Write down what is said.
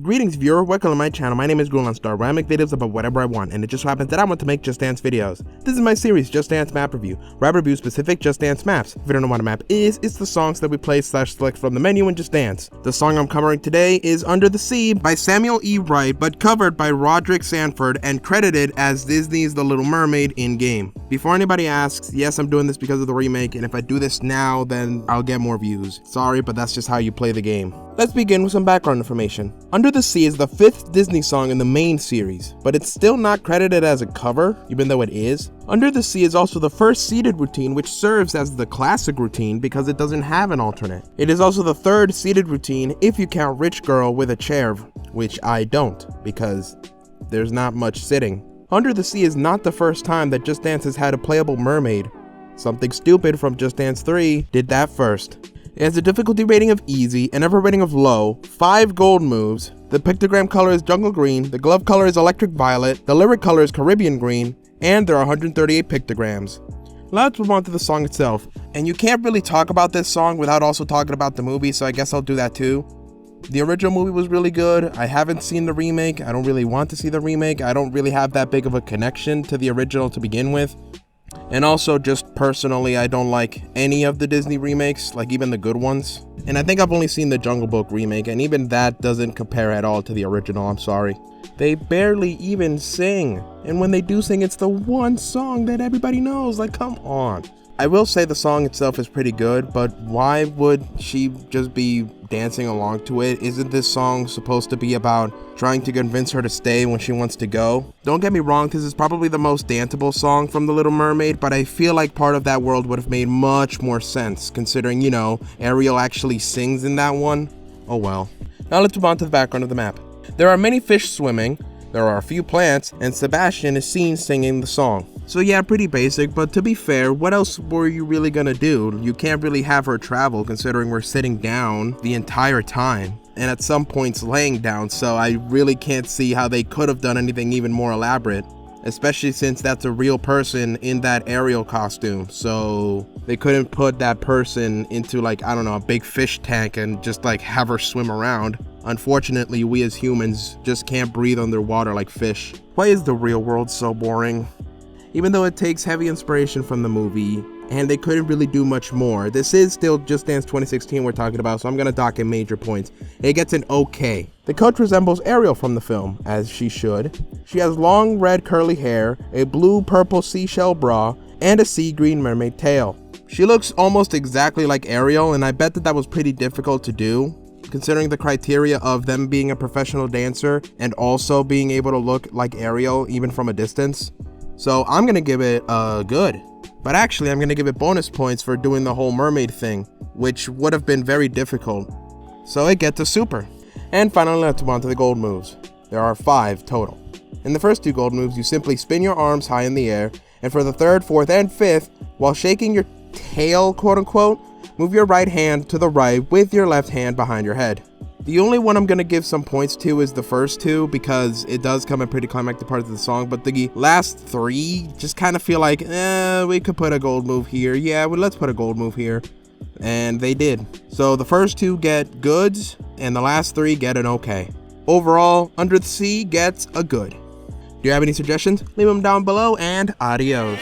Greetings viewer, welcome to my channel. My name is Star, where I make videos about whatever I want, and it just happens that I want to make Just Dance videos. This is my series, Just Dance Map Review, where I review specific Just Dance maps. If you don't know what a map is, it's the songs that we play / select from the menu in Just Dance. The song I'm covering today is Under the Sea by Samuel E. Wright, but covered by Roderick Sanford and credited as Disney's The Little Mermaid in-game. Before anybody asks, yes, I'm doing this because of the remake, and if I do this now, then I'll get more views. Sorry, but that's just how you play the game. Let's begin with some background information. Under the Sea is the 5th Disney song in the main series, but it's still not credited as a cover, even though it is. Under the Sea is also the first seated routine, which serves as the classic routine because it doesn't have an alternate. It is also the 3rd seated routine if you count Rich Girl with a chair, which I don't, because there's not much sitting. Under the Sea is not the first time that Just Dance has had a playable mermaid. Something Stupid from Just Dance 3 did that first. It has a difficulty rating of easy, an effort rating of low, 5 gold moves, the pictogram color is jungle green, the glove color is electric violet, the lyric color is Caribbean green, and there are 138 pictograms. Let's move on to the song itself. And you can't really talk about this song without also talking about the movie, so I guess I'll do that too. The original movie was really good. I haven't seen the remake. I don't really want to see the remake. I don't really have that big of a connection to the original to begin with. And also, just personally, I don't like any of the Disney remakes, like even the good ones. And I think I've only seen the Jungle Book remake, and even that doesn't compare at all to the original, I'm sorry. They barely even sing. And when they do sing, it's the one song that everybody knows, like come on. I will say the song itself is pretty good, but why would she just be dancing along to it? Isn't this song supposed to be about trying to convince her to stay when she wants to go? Don't get me wrong, this is probably the most danceable song from The Little Mermaid, but I feel like part of that world would have made much more sense, considering, you know, Ariel actually sings in that one. Oh well. Now let's move on to the background of the map. There are many fish swimming, there are a few plants, and Sebastian is seen singing the song. So yeah, pretty basic, but to be fair, what else were you really gonna do? You can't really have her travel considering we're sitting down the entire time, and at some points laying down, so I really can't see how they could have done anything even more elaborate, especially since that's a real person in that Ariel costume, so they couldn't put that person into like, I don't know, a big fish tank and just like have her swim around. Unfortunately, we as humans just can't breathe underwater like fish. Why is the real world so boring? Even though it takes heavy inspiration from the movie, and they couldn't really do much more, this is still Just Dance 2016 we're talking about, so I'm gonna dock in major points. It gets an okay. The coach resembles Ariel from the film, as she should. She has long red curly hair, a blue-purple seashell bra, and a sea green mermaid tail. She looks almost exactly like Ariel, and I bet that was pretty difficult to do, considering the criteria of them being a professional dancer and also being able to look like Ariel even from a distance. So I'm gonna give it a good. But actually, I'm gonna give it bonus points for doing the whole mermaid thing, which would have been very difficult. So it gets a super. And finally, let's move on to the gold moves. There are 5 total. In the first 2 gold moves, you simply spin your arms high in the air, and for the 3rd, 4th, and 5th, while shaking your tail, quote unquote, move your right hand to the right with your left hand behind your head. The only one I'm gonna give some points to is the first 2 because it does come in pretty climactic parts of the song, but the last 3 just kind of feel like, we could put a gold move here. Yeah, well, let's put a gold move here. And they did. So the first 2 get goods, and the last 3 get an okay. Overall, Under the Sea gets a good. Do you have any suggestions? Leave them down below, and adios.